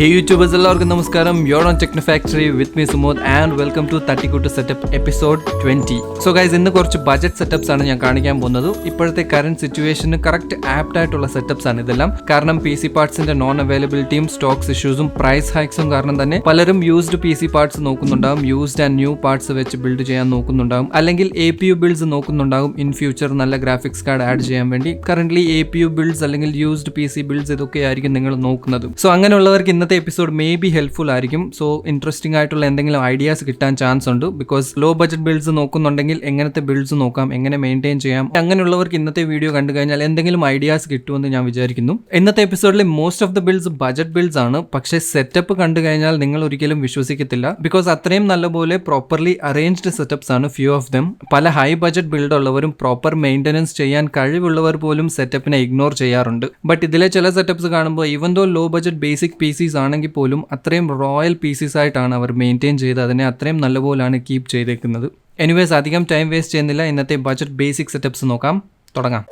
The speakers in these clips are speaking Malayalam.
Hey YouTubers, എല്ലാവർക്കും നമസ്കാരം. You're on Technofactory with me Sumod and welcome to Thattikoottu Setup-Ep episode 20. So guys, ഇന്ന് കുറച്ച് ബജറ്റ് സെറ്റപ്സ് ആണ് ഞാൻ കാണിക്കാൻ പോകുന്നത്. ഇപ്പോഴത്തെ കറന്റ് സിറ്റുവേഷന് കറക്റ്റ് ആപ്റ്റ് ആയിട്ടുള്ള സെറ്റപ്സ് ആണ് ഇതെല്ലാം. കാരണം PC പാർട്സിന്റെ നോൺ അവൈലബിലിറ്റിയും സ്റ്റോക്സ് ഇഷ്യൂസും പ്രൈസ് ഹൈക്സും കാരണം തന്നെ പലരും യൂസ്ഡ് PC പാർട്സ് നോക്കുന്നുണ്ടാവും, യൂസ്ഡ് ആൻഡ് ന്യൂ പാർട്സ് വെച്ച് ബിൽഡ് ചെയ്യാൻ നോക്കുന്നുണ്ടാവും, അല്ലെങ്കിൽ APU ബിൽഡ്സ് നോക്കുന്നുണ്ടാവും. ഇൻ ഫ്യൂച്ചർ നല്ല ഗ്രാഫിക്സ് കാർഡ് ആഡ് ചെയ്യാൻ വേണ്ടി കറന്റ്ലി APU ബിൽഡ്സ് അല്ലെങ്കിൽ യൂസ്ഡ് PC ബിൽഡ്സ് ഇതൊക്കെ ആയിരിക്കും നിങ്ങൾ നോക്കുന്നത്. സോ അങ്ങനെയുള്ളവർക്ക് ഇന്നത്തെ എപ്പിസോഡ് മേ ബി ഹെൽപ്ഫുൾ ആയിരിക്കും. സോ ഇൻട്രസ്റ്റിംഗ് ആയിട്ടുള്ള എന്തെങ്കിലും ഐഡിയാസ് കിട്ടാൻ ചാൻസ് ഉണ്ട്. ബിക്കോസ് ലോ ബഡ്ജറ്റ് ബിൽഡ്സ് നോക്കുന്നുണ്ടെങ്കിൽ എങ്ങനത്തെ ബിൽഡ്സ് നോക്കാം, എങ്ങനെ മെയിൻറ്റെയിൻ ചെയ്യാം, അങ്ങനെയുള്ളവർക്ക് ഇന്നത്തെ വീഡിയോ കണ്ടു കഴിഞ്ഞാൽ എന്തെങ്കിലും ഐഡിയാസ് കിട്ടുമെന്ന് ഞാൻ വിചാരിക്കുന്നു. ഇന്നത്തെ എപ്പിസോഡിൽ most of the builds budget builds ആണ്. പക്ഷേ സെറ്റപ്പ് കണ്ടു കഴിഞ്ഞാൽ നിങ്ങൾ ഒരിക്കലും വിശ്വസിക്കത്തില്ല. ബിക്കോസ് അത്രയും നല്ലപോലെ പ്രോപ്പർലി അറേഞ്ച്ഡ് സെറ്റപ്സ് ആണ് ഫ്യൂ ഓഫ് ദം. പല ഹൈ ബഡ്ജറ്റ് ബിൽഡ് ഉള്ളവരും പ്രോപ്പർ മെയിൻ്റെനൻസ് ചെയ്യാൻ കഴിവുള്ളവർ പോലും സെറ്റപ്പിനെ ഇഗ്നോർ ചെയ്യാറുണ്ട്. ബട്ട് ഇതിലെ ചില സെറ്റപ്സ് കാണുമ്പോൾ even though low budget basic PCs ആണെങ്കിൽ പോലും അത്രയും റോയൽ PCs ആയിട്ടാണ് അവർ മെയിൻറ്റെയിൻ ചെയ്ത് അതിനെ അത്രയും നല്ലപോലെയാണ് കീപ്പ് ചെയ്തേക്കുന്നത്. എനിവേസ് അധികം ടൈം വേസ്റ്റ് ചെയ്യുന്നില്ല, ഇന്നത്തെ ബഡ്ജറ്റ് ബേസിക് സെറ്റപ്സ് നോക്കാം. തുടങ്ങാം.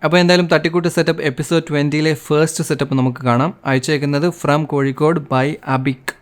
അപ്പോൾ എന്തായാലും തട്ടിക്കൂട്ട് സെറ്റപ്പ് എപ്പിസോഡ് 20 ഫസ്റ്റ് സെറ്റപ്പ് നമുക്ക് കാണാം. അയച്ചേക്കുന്നത് from Kozhikode by Abik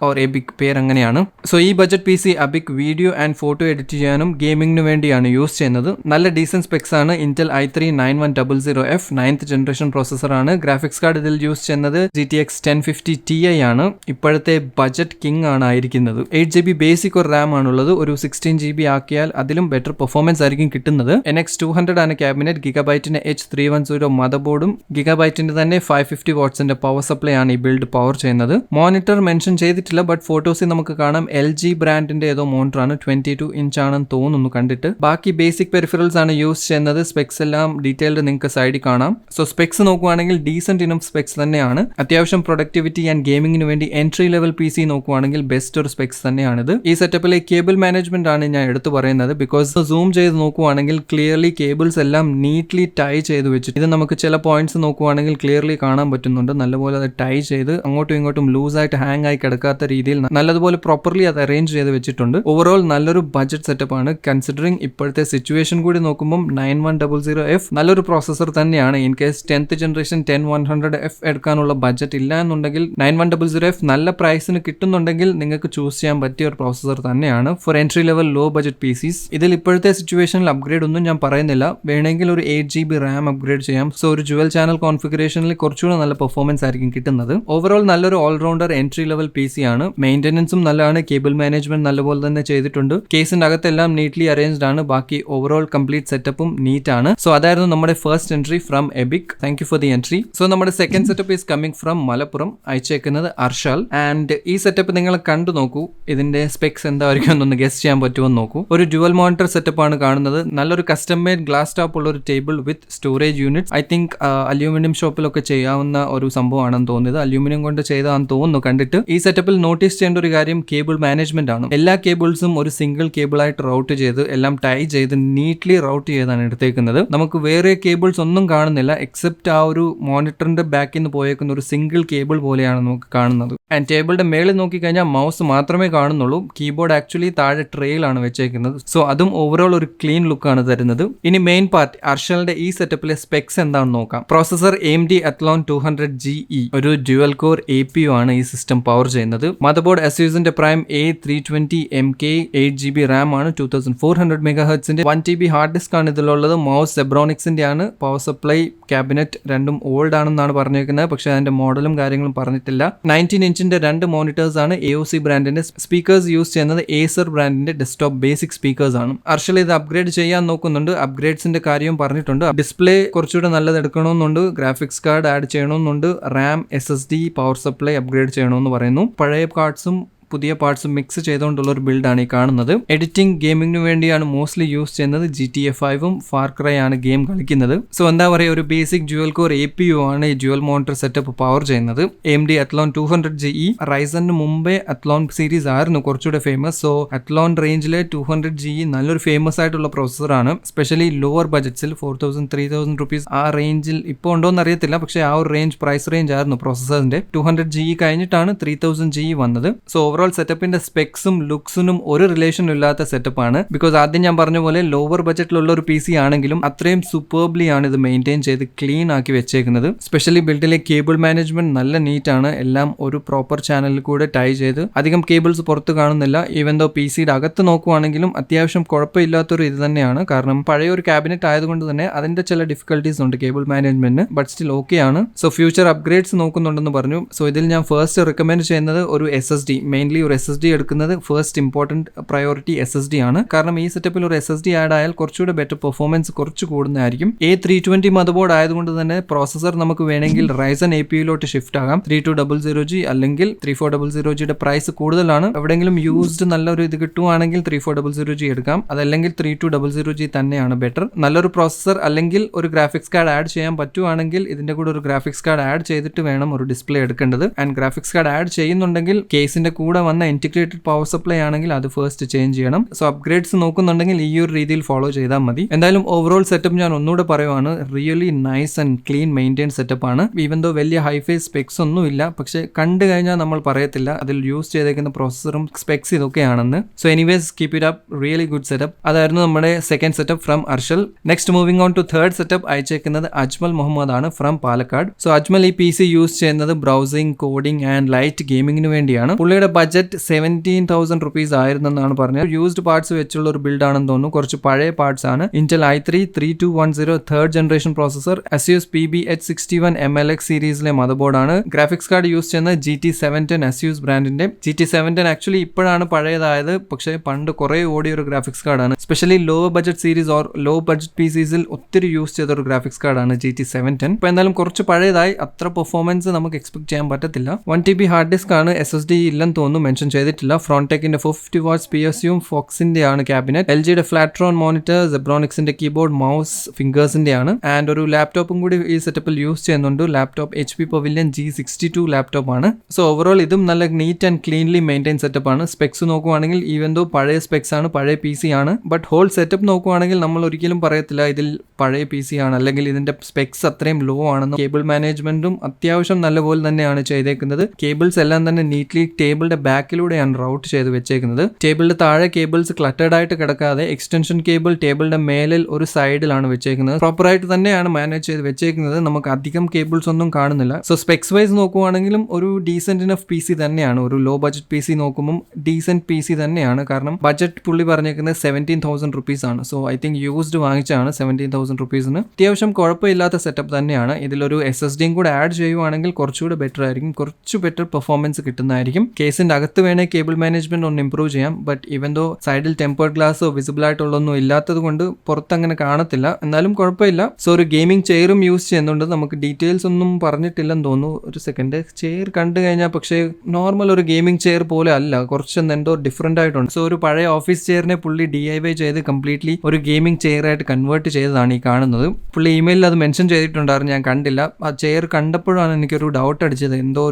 or Ebik പേരങ്ങനെയാണ്. സോ ഈ budget PC Abik video and photo edit ചെയ്യാനും ഗെയിമിങ്ങിന് വേണ്ടിയാണ് യൂസ് ചെയ്യുന്നത്. നല്ല ഡീസൻറ്റ് സ്പെക്സ് ആണ്. Intel i3 9100F 9th generation പ്രോസസ്സറാണ്. ഗ്രാഫിക്സ് കാർഡ് ഇതിൽ യൂസ് ചെയ്യുന്നത് GTX 1050 Ti ആണ്. ഇപ്പോഴത്തെ ബഡ്ജറ്റ് കിങ് ആണ് ആയിരിക്കുന്നത്. 8GB ബേസിക് ഒരു റാം ആണുള്ളത്. ഒരു 16GB ആക്കിയാൽ അതിലും ബെറ്റർ പെർഫോമൻസ് ആയിരിക്കും കിട്ടുന്നത്. NX 200 ആണ് ക്യാബിനറ്റ്. ഗിഗാബൈറ്റിന്റെ H310 മദർ ബോർഡും ഗിഗാബൈറ്റിന്റെ തന്നെ 550 വാട്ട്സിന്റെ പവർ സപ്ലൈ ആണ് ഈ ബിൽഡ് പവർ ചെയ്യുന്നത്. മോണിറ്റർ മെൻഷൻ ചെയ്തിട്ടില്ല, ബട്ട് ഫോട്ടോസിൽ നമുക്ക് കാണാം LG ബ്രാൻഡിന്റെ ഏതോ മോണിറ്റർ ആണ്. 22 ഇഞ്ച് ആണെന്ന് തോന്നുന്നു കണ്ടിട്ട്. ബാക്കി ബേസിക് പെരിഫറൽസ് ആണ് യൂസ് ചെയ്യുന്നത്. സ്പെക്സ് എല്ലാം ഡീറ്റെയിൽഡ് നിങ്ങൾക്ക് സൈഡിൽ കാണാം. സോ സ്പെക്സ് നോക്കുവാണെങ്കിൽ ഡീസന്റ് ഇനം സ്പെക്സ് തന്നെയാണ്. അത്യാവശ്യം പ്രൊഡക്ടിവിറ്റി ആൻഡ് ഗെയിമിങ്ങിന് വേണ്ടി എൻട്രി ലെവൽ PC നോക്കുവാണെങ്കിൽ ബെസ്റ്റ് ഒരു സ്പെക്സ് തന്നെയാണിത്. ഈ സെറ്റപ്പിലെ കേബിൾ മാനേജ്മെന്റ് ആണ് ഞാൻ എടുത്തു പറയുന്നത്. ബിക്കോസ് സൂം ചെയ്ത് നോക്കുവാണെങ്കിൽ ക്ലിയർലി കേബിൾസ് എല്ലാം നീറ്റ്ലി ടൈ ചെയ്ത് വെച്ചിട്ട് ഇത് നമുക്ക് ചില പോയിന്റ്സ് നോക്കുവാണെങ്കിൽ ക്ലിയർലി കാണാൻ പറ്റുന്നുണ്ട്. നല്ലപോലെ അത് ടൈ ചെയ്ത് അങ്ങോട്ടും ഇങ്ങോട്ടും ലൂസായിട്ട് ഹാങ് ആയി കിടക്കാത്ത രീതിയിൽ നല്ലതുപോലെ പ്രോപ്പർലി അത് അറേഞ്ച് ചെയ്ത് വെച്ചിട്ടുണ്ട്. ഓവറോൾ നല്ലൊരു ബഡ്ജറ്റ് സെറ്റപ്പ് ആണ്. കൺസിഡറിംഗ് ഇപ്പോഴത്തെ സിറ്റുവേഷൻ കൂടി നോക്കുമ്പോൾ 9100F നല്ലൊരു പ്രോസസർ തന്നെയാണ്. In case 10th generation 10100F എടുക്കാനുള്ള ബഡ്ജറ്റ് ഇല്ല എന്നുണ്ടെങ്കിൽ 9100F നല്ല പ്രൈസിന് കിട്ടുന്നുണ്ടെങ്കിൽ നിങ്ങൾക്ക് ചൂസ് ചെയ്യാൻ പറ്റിയ ഒരു പ്രോസസർ തന്നെയാണ് for entry level low budget PCs. ഇതിൽ ഇപ്പോഴത്തെ സിറ്റുവേഷനിൽ അപ്ഗ്രേഡ് ഒന്നും ഞാൻ പറയുന്നില്ല. വേണമെങ്കിൽ ഒരു 8GB റാം അപ്ഗ്രേഡ് ചെയ്യാം. സോ ഒരു ഡ്യുവൽ ചാനൽ കോൺഫിഗറേഷനിൽ കുറച്ചുകൂടെ നല്ല പെർഫോമൻസ് ആയിരിക്കും കിട്ടുന്നത്. ഓവറോൾ നല്ലൊരു ഓൾറൗണ്ടർ എൻട്രി ലെവൽ PC ആണ്. മെയിൻ്റെനൻസും നല്ലതാണ്. കേബിൾ മാനേജ്മെന്റ് നല്ലപോലെ തന്നെ ചെയ്തിട്ടുണ്ട്. കേസിന്റെ അകത്തെല്ലാം നീറ്റ്ലി അറേഞ്ച്ഡ് ആണ്. ബാക്കി ഓവറോൾ കംപ്ലീറ്റ് സെറ്റപ്പും നീറ്റ് ആണ്. സോ അതായിരുന്നു നമ്മുടെ first entry from Ebik. Thank you for the entry. So നമ്മുടെ second setup is coming from Malappuram. അയച്ചേക്കുന്നത് അർഷാൽ. ആൻഡ് ഈ സെറ്റപ്പ് നിങ്ങൾ കണ്ടു നോക്കൂ. ഇതിന്റെ സ്പെക്സ് എന്തായിരിക്കും എന്നൊന്ന് ഗസ് ചെയ്യാൻ പറ്റുമോ നോക്കൂ. ഒരു ഡ്യുവൽ മോണിറ്റർ സെറ്റപ്പ് ആണ് കാണുന്നത്. നല്ലൊരു കസ്റ്റം മെയ്ഡ് ഗ്ലാസ് ടോപ്പ് ഉള്ള ഒരു table with storage unit. I think aluminium ഷോപ്പിലൊക്കെ ചെയ്യാവുന്ന ഒരു സംഭവമാണെന്ന് തോന്നിയത്. അലൂമിനിയം കൊണ്ട് ചെയ്തതാണെന്ന് തോന്നുന്നു കണ്ടിട്ട്. ഈ സെറ്റപ്പിൽ നോട്ടീസ് ചെയ്യേണ്ട ഒരു കാര്യം കേബിൾ മാനേജ്മെന്റ് ആണ്. എല്ലാ കേബിൾസും ഒരു സിംഗിൾ കേബിൾ ആയിട്ട് റൗട്ട് ചെയ്ത് എല്ലാം ടൈ ചെയ്ത് നീറ്റ്ലി റൗട്ട് ചെയ്താണ് എടുത്തേക്കുന്നത്. നമുക്ക് വേറെ കേബിൾസ് ഒന്നും കാണുന്നില്ല എക്സെപ്റ്റ് ആ ഒരു മോണിറ്ററിന്റെ ബാക്കിൽ നിന്ന് പോയേക്കുന്ന ഒരു സിംഗിൾ കേബിൾ പോലെയാണ് നമുക്ക് കാണുന്നത്. ആൻഡ് ടേബിളിന്റെ മേളിൽ നോക്കിക്കഴിഞ്ഞാൽ മൗസ് മാത്രമേ കാണുന്നുള്ളൂ. കീബോർഡ് ആക്ച്വലി താഴെ ട്രേയിലാണ് വെച്ചേക്കുന്നത്. സോ അതും ഓവറോൾ ഒരു ക്ലീൻ ലുക്കാണ് തരുന്നത്. ഇനി മെയിൻ പാർട്ട് അർഷലിന്റെ ഈ സെറ്റപ്പിലെ സ്പെക്സ് എന്താണെന്ന് നോക്കാം. പ്രോസസർ AMD Athlon 200GE ഒരു ഡ്യുവൽ കോർ APU ആണ് ഈ സിസ്റ്റം പവർ ചെയ്യുന്നത്. മദർ ബോർഡ് Asusന്റെ പ്രൈം A320MK 8GB റാം ആണ്. 2400 MHz 1TB ഹാർഡ് ഡിസ്ക് ആണ് ഇതിലുള്ളത്. മൗസ് സെബ്രോണിക്സിന്റെ ആണ്. പവർ സപ്ലൈ ക്യാബിനറ്റ് രണ്ടും ഓൾഡ് ആണെന്നാണ് പറഞ്ഞേക്കുന്നത്. പക്ഷെ അതിന്റെ മോഡലും കാര്യങ്ങളും പറഞ്ഞിട്ടില്ല. 19 ഇഞ്ചിന്റെ രണ്ട് മോണിറ്റേഴ്സ് ആണ്. AOC ബ്രാൻഡിന്റെ സ്പീക്കേഴ്സ് യൂസ് ചെയ്യുന്നത് Acer ബ്രാൻഡിന്റെ ഡെസ്ക്ടോപ്പ് ബേസിക് സ്പീക്കേഴ്സ് ആണ്. അർഷൽ ഇത് അപ്ഗ്രേഡ് ചെയ്യാൻ നോക്കുന്നുണ്ട്. അപ്ഗ്രേഡ്സിന്റെ കാര്യവും പറഞ്ഞിട്ടുണ്ട്. ഡിസ്പ്ലേ കുറച്ചുകൂടെ നല്ലത് എടുക്കണമെന്നുണ്ട്. ഗ്രാഫിക്സ് കാർഡ് ആഡ് ചെയ്യണമെന്നുണ്ട്. Ram SSD power supply upgrade ചെയ്യണമെന്ന് പറയുന്നു. പഴയ കാർഡ്സും പുതിയ പാർട്സും മിക്സ് ചെയ്തുകൊണ്ടുള്ള ഒരു ബിൽഡാണ് ഈ കാണുന്നത്. എഡിറ്റിംഗ് ഗെയിമിങ്ങിന് വേണ്ടിയാണ് മോസ്റ്റ്ലി യൂസ് ചെയ്യുന്നത്. GTA 5ഉം ഫാർ ക്രൈ ആണ് ഗെയിം കളിക്കുന്നത്. സോ എന്താ പറയുക, ഒരു ബേസിക് ഡ്യുവൽ കോർ APU ആണ് ഈ ഡ്യുവൽ മോണിറ്റർ സെറ്റപ്പ് പവർ ചെയ്യുന്നത്. AMD Athlon 200GE റൈസണിന് മുമ്പേ Athlon സീരീസ് ആയിരുന്നു കുറച്ചുകൂടെ ഫേമസ്. സോ Athlon റേഞ്ചിലെ 200GE നല്ലൊരു ഫേമസ് ആയിട്ടുള്ള പ്രോസസറാണ്. സ്പെഷ്യലി ലോവർ ബഡ്ജറ്റ്സിൽ 4000-3000 റുപ്പീസ് ആ റേഞ്ചിൽ ഇപ്പോൾ ഉണ്ടോന്ന് അറിയത്തില്ല. പക്ഷേ ആ ഒരു റേഞ്ച് പ്രൈസ് റേഞ്ച് ആയിരുന്നു പ്രോസസറിന്റെ. 200GE കഴിഞ്ഞിട്ടാണ് 3000GE വന്നത്. സോ ഓവറോൾ ഓവറോൾ സെറ്റപ്പിന്റെ സ്പെക്സും ലുക്സിനും ഒരു റിലേഷൻ ഇല്ലാത്ത സെറ്റപ്പാണ്. ബിക്കോസ് ആദ്യം ഞാൻ പറഞ്ഞ പോലെ ലോവർ ബജറ്റിലുള്ള ഒരു PC ആണെങ്കിലും അത്രയും സൂപ്പർബ്ലി ആണ് ഇത് മെയിൻറ്റെയിൻ ചെയ്ത് ക്ലീൻ ആക്കി വെച്ചേക്കുന്നത്. സ്പെഷ്യലി ബിൽഡിലെ കേബിൾ മാനേജ്മെന്റ് നല്ല നീറ്റ് ആണ്. എല്ലാം ഒരു പ്രോപ്പർ ചാനലിൽ കൂടെ ടൈ ചെയ്ത് അധികം കേബിൾസ് പുറത്ത് കാണുന്നില്ല. ഈവൻ ദോ PCയുടെ അകത്ത് നോക്കുവാണെങ്കിലും അത്യാവശ്യം കുഴപ്പമില്ലാത്തൊരു ഇത് തന്നെയാണ്. കാരണം പഴയ ഒരു ക്യാബിനറ്റ് ആയതുകൊണ്ട് തന്നെ അതിന്റെ ചില ഡിഫിക്കൽട്ടീസ് ഉണ്ട് കേബിൾ മാനേജ്മെന്റിന്. ബട്ട് സ്റ്റിൽ ഓക്കെ ആണ്. സോ ഫ്യൂച്ചർ അപ്ഗ്രേഡ്സ് നോക്കുന്നുണ്ടെന്ന് പറഞ്ഞു. സോ ഇതിൽ ഞാൻ ഫസ്റ്റ് റെക്കമെൻഡ് ചെയ്യുന്നത് ഒരു SSD, മെയിൻലി ഒരു SSD എടുക്കുന്നത് ഫസ്റ്റ് ഇമ്പോർട്ടന്റ് പ്രയോറിറ്റി SSD ആണ്. കാരണം ഈ സെറ്റപ്പിൽ ഒരു SSD ആഡ് ആയാൽ കുറച്ചുകൂടെ ബെറ്റർ പെർഫോമൻസ് കുറച്ച് കൂടുന്നതായിരിക്കും. A320 മദർബോർഡ് ആയതുകൊണ്ട് തന്നെ പ്രോസസർ നമുക്ക് വേണമെങ്കിൽ Ryzen APUലോട്ട് ഷിഫ്റ്റ് ആകാം. 3200G അല്ലെങ്കിൽ 3400Gയുടെ പ്രൈസ് കൂടുതലാണ്. എവിടെയെങ്കിലും യൂസ്ഡ് നല്ലൊരു ഇത് കിട്ടുവാണെങ്കിൽ 3400G എടുക്കാം. അതല്ലെങ്കിൽ 3200G തന്നെയാണ് ബെറ്റർ. നല്ലൊരു പ്രോസസർ അല്ലെങ്കിൽ ഒരു ഗ്രാഫിക്സ് കാർഡ് ആഡ് ചെയ്യാൻ പറ്റുവാണെങ്കിൽ ഇതിന്റെ കൂടെ ഒരു ഗ്രാഫിക്സ് കാർഡ് ആഡ് ചെയ്തിട്ട് വേണം ഒരു ഡിസ്പ്ലേ എടുക്കേണ്ടത്. ആൻഡ് ഗ്രാഫിക്സ് കാർഡ് ആഡ് ചെയ്യുന്നുണ്ടെങ്കിൽ കേസിന്റെ കൂടെ വന്ന ഇന്റഗ്രേറ്റഡ് പവർ സപ്ലൈ ആണെങ്കിൽ അത് ഫസ്റ്റ് ചേഞ്ച് ചെയ്യണം. സോ അപ്ഗ്രേഡ്സ് നോക്കുന്നുണ്ടെങ്കിൽ ഈ ഒരു രീതിയിൽ ഫോളോ ചെയ്താൽ മതി. എന്തായാലും ഓവറോൾ സെറ്റപ്പ് ഞാൻ ഒന്നുകൂടെ പറയുവാണ്, really nice and clean maintain setup ആണ്. ഈവൻ ദോ വലിയ ഹൈഫൈ സ്പെക്സ് ഒന്നും ഇല്ല, പക്ഷെ കണ്ടു കഴിഞ്ഞാൽ നമ്മൾ പറയത്തില്ല അതിൽ യൂസ് ചെയ്തേക്കുന്ന പ്രോസസറും സ്പെക്സ് ഇതൊക്കെയാണെന്ന്. So anyways keep it up, really good setup. അതായിരുന്നു നമ്മുടെ second setup from Arshal. Next moving on to third setup അയച്ചേക്കുന്നത് അജ്മൽ മുഹമ്മദ് ആണ് ഫ്രം പാലക്കാട്. സോ അജ്മൽ ഈ PC യൂസ് ചെയ്യുന്നത് ബ്രൗസിംഗ്, കോഡിംഗ് ആൻഡ് ലൈറ്റ് ഗെയിമിംഗിന് വേണ്ടിയാണ്. പുള്ളിയുടെ ബഡ്ജറ്റ് 17,000 rupees ആയിരുന്നെന്നാണ് പറഞ്ഞത്. യൂസ്ഡ് പാർട്സ് വെച്ചുള്ള ഒരു ബിൽഡ് ആണെന്ന് തോന്നുന്നു. കുറച്ച് പഴയ പാർട്സ് ആണ്. Intel i3 3210 third generation processor, ASUS PBH61 MLX സീരീസിലെ മദർബോർഡ് ആണ്. ഗ്രാഫിക്സ് കാർഡ് യൂസ് ചെയ്യുന്നത് GT710 ASUS ബ്രാൻഡിന്റെ. GT710 ആക്ച്വലി ഇപ്പോഴാണ് പഴയതായത്, പക്ഷേ പണ്ട് കുറെ ഓടിയ ഒരു ഗ്രാഫിക്സ് കാർഡാണ്. Specially low budget series or low budget PCസിൽ ഒത്തിരി യൂസ് ചെയ്ത ഒരു ഗ്രാഫിക്സ് കാർഡാണ് GT710. ഇപ്പൊ എന്തായാലും കുറച്ച് പഴയതായി, അത്ര പെർഫോമൻസ് നമുക്ക് എക്സ്പെക്ട് ചെയ്യാൻ പറ്റത്തില്ല. 1TB ഹാർഡ് ഡിസ്ക് ആണ്. SSD ഇല്ലെന്ന് തോന്നുന്നു, മെൻഷൻ ചെയ്തിട്ടില്ല. ഫ്രോൺടെക്കിന്റെ 450 watts PSUം ഫോക്സിന്റെ ആണ് ക്യാബിനറ്റ്. LGയുടെ ഫ്ലാട്രോൺ മോണിറ്റർ, സെബ്രോണിക്സിന്റെ കീബോർഡ്, മൗസ്, ഫിംഗേഴ്സിന്റെ ആണ്. ആൻഡ് ഒരു ലാപ്ടോപ്പും കൂടി ഈ സെറ്റപ്പിൽ യൂസ് ചെയ്യുന്നുണ്ട്. Laptop HP pavilion G62 laptop ആണ്. സോ ഓവറോൾ ഇതും നല്ല neat and cleanly maintain setup ആണ്. സ്പെക്സ് നോക്കുവാണെങ്കിൽ ഈവൻ ദോ പഴയ സ്പെക്സ് ആണ്, പഴയ PC ആണ്. ബട്ട് ഹോൾ സെറ്റപ്പ് നോക്കുവാണെങ്കിൽ നമ്മൾ ഒരിക്കലും പറയത്തില്ല ഇതിൽ പഴയ PC ആണ് അല്ലെങ്കിൽ ഇതിന്റെ സ്പെക്സ് അത്രയും ലോ ആണെന്ന്. കേബിൾ മാനേജ്മെന്റും അത്യാവശ്യം നല്ലപോലെ തന്നെയാണ് ചെയ്തേക്കുന്നത്. കേബിൾസ് എല്ലാം തന്നെ നീറ്റ്ലി ടേബിളിന്റെ ബാക്കിലൂടെയാണ് റൗട്ട് ചെയ്ത് വെച്ചേക്കുന്നത്. ടേബിളിന്റെ താഴെ കേബിൾസ് ക്ലട്ടേഡ് ആയിട്ട് കിടക്കാതെ എക്സ്റ്റൻഷൻ കേബിൾ ടേബിളിന്റെ മേലിൽ ഒരു സൈഡിലാണ് വെച്ചേക്കുന്നത്. പ്രോപ്പർ ആയിട്ട് തന്നെയാണ് മാനേജ് ചെയ്ത് വെച്ചേക്കുന്നത്. നമുക്ക് അധികം കേബിൾസ് ഒന്നും കാണുന്നില്ല. സോ സ്പെക്സ് വൈസ് നോക്കുവാണെങ്കിലും ഒരു ഡീസെന്റ് ഇനഫ് PC തന്നെയാണ്. ഒരു ലോ ബഡ്ജറ്റ് PC നോക്കുമ്പോൾ ഡീസെന്റ് PC തന്നെയാണ്. കാരണം ബഡ്ജറ്റ് പുള്ളി പറഞ്ഞേക്കുന്നത് 17,000 rupees ആണ്. സോ ഐ തിങ്ക് യൂസ്ഡ് വാങ്ങിച്ചാണ് 17,000 rupeesന്. അത്യാവശ്യം കുഴപ്പമില്ലാത്ത സെറ്റപ്പ് തന്നെയാണ്. ഇതിലൊരു SSDയും കൂടെ ആഡ് ചെയ്യുവാണെങ്കിൽ കുറച്ചുകൂടെ ബെറ്റർ ആയിരിക്കും, കുറച്ച് ബെറ്റർ പെർഫോമൻസ് കിട്ടുന്നതായിരിക്കും. കേസിന്റെ അകത്ത് വേണേ കേബിൾ മാനേജ്മെന്റ് ഒന്ന് ഇംപ്രൂവ് ചെയ്യാം. ബട്ട് ഈവൻ ദോ സൈഡിൽ ടെമ്പേർഡ് ഗ്ലാസോ വിസിബിൾ ആയിട്ടുള്ളൊന്നും ഇല്ലാത്തത് കൊണ്ട് പുറത്തങ്ങനെ കാണത്തില്ല. എന്നാലും കുഴപ്പമില്ല. സോ ഒരു ഗെയിമിംഗ് ചെയറും യൂസ് ചെയ്യുന്നുണ്ട്. നമുക്ക് ഡീറ്റെയിൽസ് ഒന്നും പറഞ്ഞിട്ടില്ലെന്ന് തോന്നുന്നു. ഒരു സെക്കൻഡ്, ചെയർ കണ്ടു കഴിഞ്ഞാൽ പക്ഷേ നോർമൽ ഒരു ഗെയിമിംഗ് ചെയർ പോലെ അല്ല, കുറച്ച് എന്തോ ഡിഫറെന്റ് ആയിട്ടുണ്ട്. സോ ഒരു പഴയ ഓഫീസ് ചെയറിനെ പുള്ളി DIY ചെയ്ത് കംപ്ലീറ്റ്ലി ഒരു ഗെയിമിംഗ് ചെയർ ആയിട്ട് കൺവേർട്ട് ചെയ്തതാണ് ഈ കാണുന്നത്. പുള്ളി ഇമെയിലിൽ അത് മെൻഷൻ ചെയ്തിട്ടുണ്ടായിരുന്നു, ഞാൻ കണ്ടില്ല. ആ ചെയർ കണ്ടപ്പോഴാണ് എനിക്കൊരു ഡൗട്ട് അടിച്ചത്. എന്തോ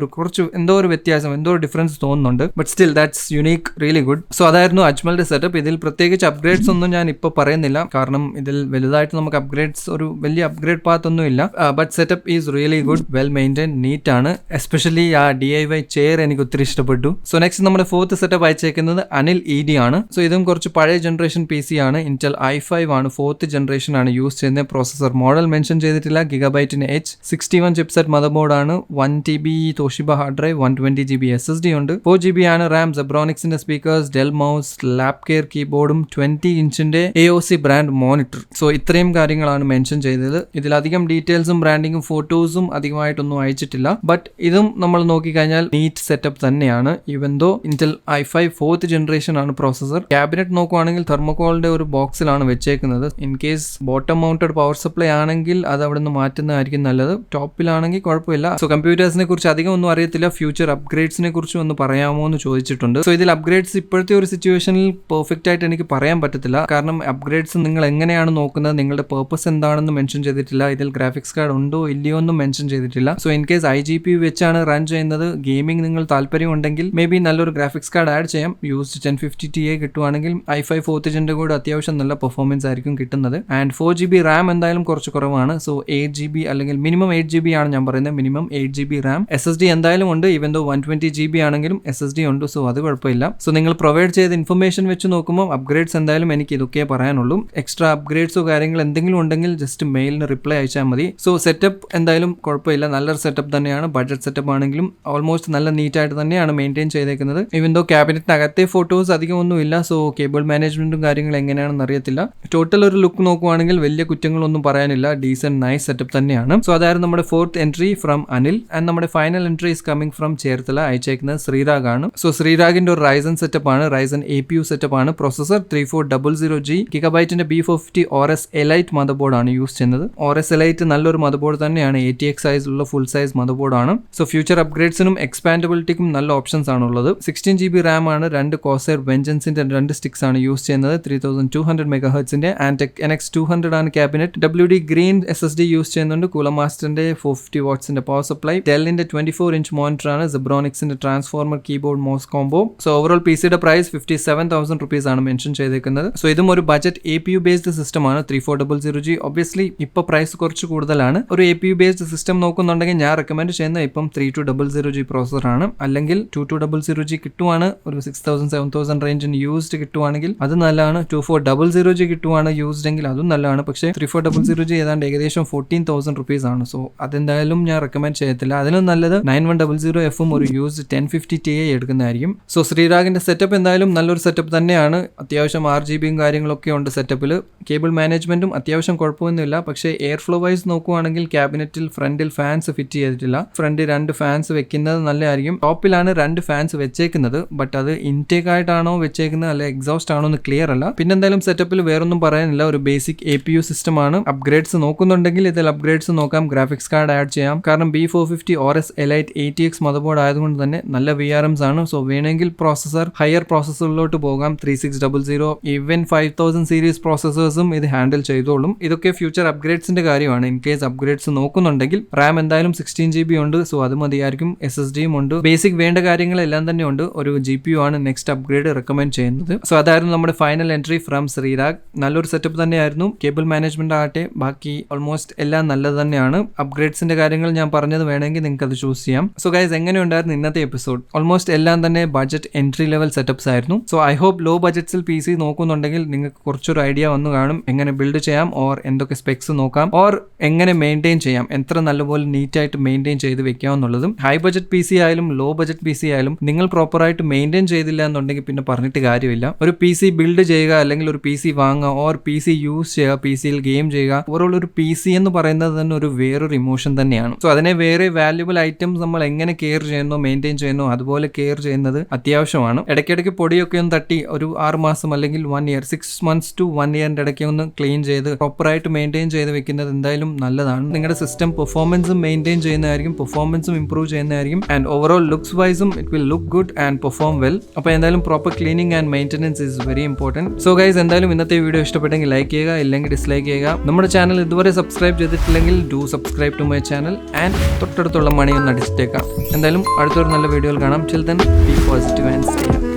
ഒരു വ്യത്യാസം, എന്തോ ഒരു ഡിഫറൻസ് തോന്നുന്നുണ്ട്. But still that's unique, really good. So അതായിരുന്നു അജ്മലിന്റെ സെറ്റപ്പ്. ഇതിൽ പ്രത്യേകിച്ച് അപ്ഗ്രേഡ്സ് ഒന്നും ഞാൻ ഇപ്പോൾ പറയുന്നില്ല, കാരണം ഇതിൽ വലുതായിട്ട് നമുക്ക് അപ്ഗ്രേഡ്സ്, ഒരു വലിയ അപ്ഗ്രേഡ് പാത്ത് ഒന്നും ഇല്ല. But setup is really good, well maintain, neat ആണ്. എസ്പെഷ്യലി ആ DIY ചെയർ എനിക്ക് ഒത്തിരി ഇഷ്ടപ്പെട്ടു. സോ നെക്സ്റ്റ് നമ്മുടെ ഫോർത്ത് സെറ്റപ്പ് അയച്ചേക്കുന്നത് അനിൽ ED ആണ്. സോ ഇതും കുറച്ച് പഴയ ജനറേഷൻ PC ആണ്. ഇന്റൽ i5 ആണ്, ഫോർത്ത് ജനറേഷൻ ആണ് യൂസ് ചെയ്യുന്നത്. പ്രോസസർ മോഡൽ മെൻഷൻ ചെയ്തിട്ടില്ല. ഗിഗബൈറ്റിന് H61 ചിപ്സെറ്റ് മദർബോർഡ് ആണ്. 1TB Toshiba hard drive, 120GB SSD ഉണ്ട്. 4GB ആണ് റാം. സെബ്രോണിക്സിന്റെ സ്പീക്കേഴ്സ്, ഡെൽ മൗസ്, ലാപ്കെയർ കീബോർഡും 20 ഇഞ്ചിന്റെ AOC ബ്രാൻഡ് മോണിറ്റർ. സോ ഇത്രയും കാര്യങ്ങളാണ് മെൻഷൻ ചെയ്തത്. ഇതിലധികം ഡീറ്റെയിൽസും ബ്രാൻഡിങ്ങും ഫോട്ടോസും അധികമായിട്ടൊന്നും അയച്ചിട്ടില്ല. ബട്ട് ഇതും നമ്മൾ നോക്കിക്കഴിഞ്ഞാൽ നീറ്റ് സെറ്റപ്പ് തന്നെയാണ്. Even though Intel i5 fourth generation ആണ് പ്രോസസർ. ക്യാബിനറ്റ് നോക്കുവാണെങ്കിൽ തെർമോകോളിന്റെ ഒരു ബോക്സിലാണ് വെച്ചേക്കുന്നത്. In case bottom mounted power supply ആണെങ്കിൽ അത് അവിടെ നിന്ന് മാറ്റുന്നതായിരിക്കും നല്ലത്. ടോപ്പിലാണെങ്കിൽ കുഴപ്പമില്ല. സോ കമ്പ്യൂട്ടേഴ്സിനെ കുറിച്ച് അധികം ഒന്നും അറിയത്തില്ല. ഫ്യൂച്ചർ അപ്ഗ്രേഡ്സിനെ കുറിച്ച് ഒന്ന് പറയാമോ എന്ന് ചോദിച്ചിട്ടുണ്ട്. സോ ഇതിൽ അപ്ഗ്രേഡ്സ് ഇപ്പോഴത്തെ ഒരു സിറ്റുവേഷനിൽ പെർഫെക്റ്റ് ആയിട്ട് എനിക്ക് പറയാൻ പറ്റത്തില്ല. കാരണം അപ്ഗ്രേഡ്സ് നിങ്ങൾ എങ്ങനെയാണ് നോക്കുന്നത്, നിങ്ങളുടെ പേർപ്പസ് എന്താണെന്ന് മെൻഷൻ ചെയ്തിട്ടില്ല. ഇതിൽ ഗ്രാഫിക്സ് കാർഡ് ഉണ്ടോ ഇല്ലയോ എന്നും മെൻഷൻ ചെയ്തിട്ടില്ല. സോ ഇൻ കേസ് IGP വെച്ചാണ് റൺ ചെയ്യുന്നത്, ഗെയിമിംഗ് നിങ്ങൾ താല്പര്യം ഉണ്ടെങ്കിൽ മേ ബി നല്ലൊരു ഗ്രാഫിക്സ് കാർഡ് ആഡ് ചെയ്യാം. യൂസ്ഡ് 1050 Ti കിട്ടുവാണെങ്കിൽ i5 ഫോർത്ത് ജെന്റെ കൂടെ അത്യാവശ്യം നല്ല പെർഫോമൻസ് ആയിരിക്കും കിട്ടുന്നത്. ആൻഡ് 4GB റാം എന്തായാലും കുറച്ച് കുറവാണ്. സോ 8GB അല്ലെങ്കിൽ മിനിമം 8GB ആണ് ഞാൻ പറയുന്നത്. Minimum 8GB Ram. SSD എന്തായാലും ഉണ്ട്. ഈവൻ ദോ 120GB ആണെങ്കിലും SSD ഉണ്ട്. സോ അത് കുഴപ്പമില്ല. സോ നിങ്ങൾ പ്രൊവൈഡ് ചെയ്ത ഇൻഫർമേഷൻ വെച്ച് നോക്കുമ്പോൾ അപ്ഗ്രേഡ്സ് എന്തായാലും എനിക്ക് ഇതൊക്കെ പറയാനുള്ളൂ. എക്സ്ട്രാ അപ്ഗ്രേഡ്സോ കാര്യങ്ങൾ എന്തെങ്കിലും ഉണ്ടെങ്കിൽ ജസ്റ്റ് മെയിലിന് റിപ്ലൈ അയച്ചാൽ മതി. സോ സെറ്റപ്പ് എന്തായാലും കുഴപ്പമില്ല, നല്ലൊരു സെറ്റപ്പ് തന്നെയാണ്. ബഡ്ജറ്റ് സെറ്റപ്പ് ആണെങ്കിലും ഓൾമോസ്റ്റ് നല്ല നീറ്റായിട്ട് തന്നെയാണ് മെയിൻറ്റെയിൻ ചെയ്തേക്കുന്നത്. ഇവൻ ദോ ക്യാബിനറ്റിനകത്തെ ഫോട്ടോസ് അധികം ഒന്നുമില്ല. സോ കേബിൾ മാനേജ്മെന്റും കാര്യങ്ങളും എങ്ങനെയാണെന്ന് അറിയത്തില്ല. ടോട്ടൽ ഒരു ലുക്ക് നോക്കുവാണെങ്കിൽ വലിയ കുറ്റങ്ങളൊന്നും പറയാനില്ല. ഡീസന്റ് നൈസ് സെറ്റപ്പ് തന്നെയാണ്. സോ അതായിരുന്നു നമ്മുടെ 4th entry from Anil. And നമ്മുടെ final entry is coming from Cherthala. അയച്ചേക്കുന്നത് ശ്രീരാഗ് ആണ്. സോ ശ്രീരാഗിന്റെ ഒരു റൈസൻ സെറ്റപ്പ് ആണ്, റൈസൻ APU സെറ്റപ്പ് ആണ്. പ്രൊസസർ 3400G, ഗിഗബൈറ്റിന്റെ B450 ORS elite motherboard ആണ് യൂസ് ചെയ്യുന്നത്. ORS എലൈറ്റ് നല്ലൊരു മദർ ബോർഡ് തന്നെയാണ്. ATX സൈസിലുള്ള ഫുൾ സൈസ് മദർ ബോർഡ് ആണ്. സോ ഫ്യൂച്ചർ അപ്ഗ്രേഡ്സിനും എക്സ്പാൻഡബിലിറ്റിക്കും നല്ല ഓപ്ഷൻസ് ആണുള്ളത്. 16GB RAM ആണ്. 2 കോസർ വെഞ്ചൻസിന്റെ 2 സ്റ്റിക്സ് ആണ് യൂസ് ചെയ്യുന്നത്. 3200 MHz ആൻഡ് NX 200 ആണ് cabinet. WD green SSD use ചെയ്യുന്നുണ്ട്. കൂളർ മാസ്റ്ററിന്റെ 450 വാട്ട്സിന്റെ പവർ സപ്ലൈ. ഡെല്ലിന്റെ 24-inch മോണിറ്റർ ആണ്. സെബ്രോണിക്സിന്റെ transformer keyboard mouse combo. So overall PCയുടെ പ്രൈസ് 57,000 rupees ആണ് മെൻഷൻ ചെയ്തേക്കുന്നത്. സോ ഇതും ഒരു ബജറ്റ് APU ബേസ്ഡ് സിസ്റ്റം ആണ്. 3400G ഒബ്വിയസ്ലി ഇപ്പൊ പ്രൈസ് കുറച്ച് കൂടുതലാണ്. ഒരു APU ബേസ്ഡ് സിസ്റ്റം നോക്കുന്നുണ്ടെങ്കിൽ ഞാൻ റെക്കമെൻഡ് ചെയ്യുന്നത് ഇപ്പം 3200G പ്രോസസർ ആണ്. അല്ലെങ്കിൽ 2200G കിട്ടുവാണ്, ഒരു 6,000-7,000 റേഞ്ചിന് യൂസ്ഡ് കിട്ടുവാണെങ്കിൽ അത് നല്ലതാണ്. 2400G കിട്ടുവാണ് യൂസ്ഡ് എങ്കിൽ അതും നല്ലതാണ്. പക്ഷേ 3400G ഏതാണ്ട് ഏകദേശം 14,000 rupees ആണ്. സോ അതെന്തായാലും ഞാൻ റെക്കമെൻഡ് ചെയ്യത്തില്ല. അതിലും നല്ലത് 9100Fഉം ഒരു യൂസ്ഡ് 1050 Ti എടുക്കുന്നതായിരിക്കും. സോ ശ്രീരാഗിന്റെ സെറ്റപ്പ് എന്തായാലും നല്ലൊരു സെറ്റപ്പ് തന്നെയാണ്. അത്യാവശ്യം RGBയും കാര്യങ്ങളൊക്കെ ഉണ്ട് സെറ്റപ്പിൽ. കേബിൾ മാനേജ്മെന്റും അത്യാവശ്യം കുഴപ്പമൊന്നുമില്ല. പക്ഷേ എയർ ഫ്ലോ വൈസ് നോക്കുവാണെങ്കിൽ ക്യാബിനറ്റിൽ ഫ്രണ്ടിൽ ഫാൻസ് ഫിറ്റ് ചെയ്തിട്ടില്ല. ഫ്രണ്ടിൽ 2 ഫാൻസ് വെക്കുന്നത് നല്ലതായിരിക്കും. ടോപ്പിലാണ് 2 ഫാൻസ് വെച്ചേക്കുന്നത്. ബട്ട് അത് ഇൻടേക്ക് ആയിട്ടാണോ വെച്ചേക്കുന്നത് അല്ലെ എക്സോസ്റ്റ് ആണോ എന്ന് ക്ലിയർ അല്ല. പിന്നെ എന്തായാലും സെറ്റപ്പിൽ വേറൊന്നും പറയാനില്ല. ഒരു ബേസിക് APU സിസ്റ്റം ആണ്. അപ്ഗ്രേഡ്സ് നോക്കുന്നുണ്ടെങ്കിൽ ഇതിൽ അപ്ഗ്രേഡ്സ് നോക്കാം. ഗ്രാഫിക്സ് കാർഡ് ആഡ് ചെയ്യാം. കാരണം B450 ORS elite ATX mother board ആയതുകൊണ്ട് തന്നെ നല്ല VRMs ആണ്. സോ വേണമെങ്കിൽ പ്രോസസർ ഹയർ പ്രോസസറിലോട്ട് പോകാം. 3600 ഈവൻ 5000 സീരീസ് പ്രോസസേഴ്സും ഇത് ഹാൻഡിൽ ചെയ്തോളും. ഇതൊക്കെ ഫ്യൂച്ചർ അപ്ഗ്രേഡ്സിന്റെ കാര്യമാണ്. ഇൻ കേസ് അപ്ഗ്രേഡ്സ് നോക്കുന്നുണ്ടെങ്കിൽ RAM എന്തായാലും 16GB ഉണ്ട്. സോ അത് മതിയായിരിക്കും. SSDയും ഉണ്ട്. ബേസിക് വേണ്ട കാര്യങ്ങളെല്ലാം തന്നെ ഉണ്ട്. ഒരു GPU ആണ് നെക്സ്റ്റ് അപ്ഗ്രേഡ് റെക്കമെൻഡ് ചെയ്യുന്നത്. സോ അതായിരുന്നു നമ്മുടെ ഫൈനൽ എൻട്രി ഫ്രം ശ്രീരാഗ്. നല്ലൊരു സെറ്റപ്പ് തന്നെയായിരുന്നു. കേബിൾ മാനേജ്മെന്റ് ആകട്ടെ ബാക്കി ഓൾമോസ്റ്റ് എല്ലാം നല്ലത് തന്നെയാണ്. അപ്ഗ്രേഡ്സിന്റെ കാര്യങ്ങൾ ഞാൻ പറഞ്ഞത് വേണമെങ്കിൽ നിങ്ങൾക്ക് അത് ചൂസ് ചെയ്യാം. സോ ഗൈസ്, എങ്ങനെയുണ്ടായിരുന്നു ഇന്നത്തെ എപ്പിസോഡ്? ഓൾമോസ്റ്റ് എല്ലാം തന്നെ ബഡ്ജറ്റ് എൻട്രി ലെവൽ സെറ്റപ്സ് ആയിരുന്നു. സോ ഐ ഹോപ്പ് ലോ ബഡ്ജറ്റ്സിൽ PC നോക്കുന്നുണ്ടെങ്കിൽ നിങ്ങൾക്ക് കുറച്ചൊരു ഐഡിയ വന്നു കാണും. എങ്ങനെ ബിൽഡ് ചെയ്യാം, ഓർ എന്തൊക്കെ സ്പെക്സ് നോക്കാം, ഓർ എങ്ങനെ മെയിൻറ്റെയിൻ ചെയ്യാം, എത്ര നല്ലപോലെ നീറ്റായിട്ട് മെയിൻറ്റെയിൻ ചെയ്ത് വെക്കാം എന്നുള്ളതും. ഹൈ ബഡ്ജറ്റ് PC ആയാലും ലോ ബഡ്ജറ്റ് PC ആയാലും നിങ്ങൾ പ്രോപ്പറായിട്ട് മെയിൻറ്റെയിൻ ചെയ്തില്ല എന്നുണ്ടെങ്കിൽ പിന്നെ പറഞ്ഞിട്ട് കാര്യമില്ല. ഒരു PC ബിൽഡ് ചെയ്യുക അല്ലെങ്കിൽ ഒരു PC വാങ്ങുക ഓർ PC യൂസ് ചെയ്യുക, PCയിൽ ഗെയിം ചെയ്യുക, ഓവറോൾ ഒരു PC എന്ന് പറയുന്നത് തന്നെ ഒരു വേറൊരു ഇമോഷൻ തന്നെയാണ്. സോ അതിനെ വേറെ വാല്യുബിൾ ഐറ്റംസ് നമ്മൾ എങ്ങനെ കെയർ ചെയ്യുന്നോ മെയിൻറ്റെയിൻ ചെയ്യുന്നോ അതുപോലെ കെയർ ചെയ്യുന്നത് അത്യാവശ്യമാണ്. ഇടയ്ക്കിടയ്ക്ക് പൊടിയൊക്കെ ഒന്ന് തട്ടി ഒരു 6 മാസം അല്ലെങ്കിൽ 1 year, 6 months to 1 year ഇടയ്ക്ക് ഒന്ന് ക്ലീൻ ചെയ്ത് പ്രോപ്പറായിട്ട് മെയിൻറ്റെയിൻ ചെയ്ത് വെക്കുന്നത് എന്തായാലും നല്ലതാണ്. നിങ്ങളുടെ സിസ്റ്റം പെർഫോമൻസും മെയിൻറ്റെയിൻ ചെയ്യുന്നതായിരിക്കും, പെർഫോമൻസും ഇംപ്രൂവ് ചെയ്യുന്നതായിരിക്കും. ആൻഡ് ഓവറോൾ ലുക്സ് വൈസും it will look good and perform well. അപ്പോൾ എന്തായാലും proper cleaning and maintenance is very important. So guys, എന്തായാലും ഇന്നത്തെ വീഡിയോ ഇഷ്ടപ്പെട്ടെങ്കിൽ ലൈക്ക് ചെയ്യുക, ഇല്ലെങ്കിൽ ഡിസ്ലൈക്ക് ചെയ്യുക. നമ്മുടെ ചാനൽ ഇതുവരെ സബ്സ്ക്രൈബ് ചെയ്തിട്ടില്ലെങ്കിൽ do subscribe to my channel and തൊട്ടടുത്തുള്ള മണി ഒന്ന് അടിച്ചിട്ടേക്കാം. എന്തായാലും അടുത്തൊരു നല്ല വീഡിയോയിൽ കാണാം. Till then be positive and stay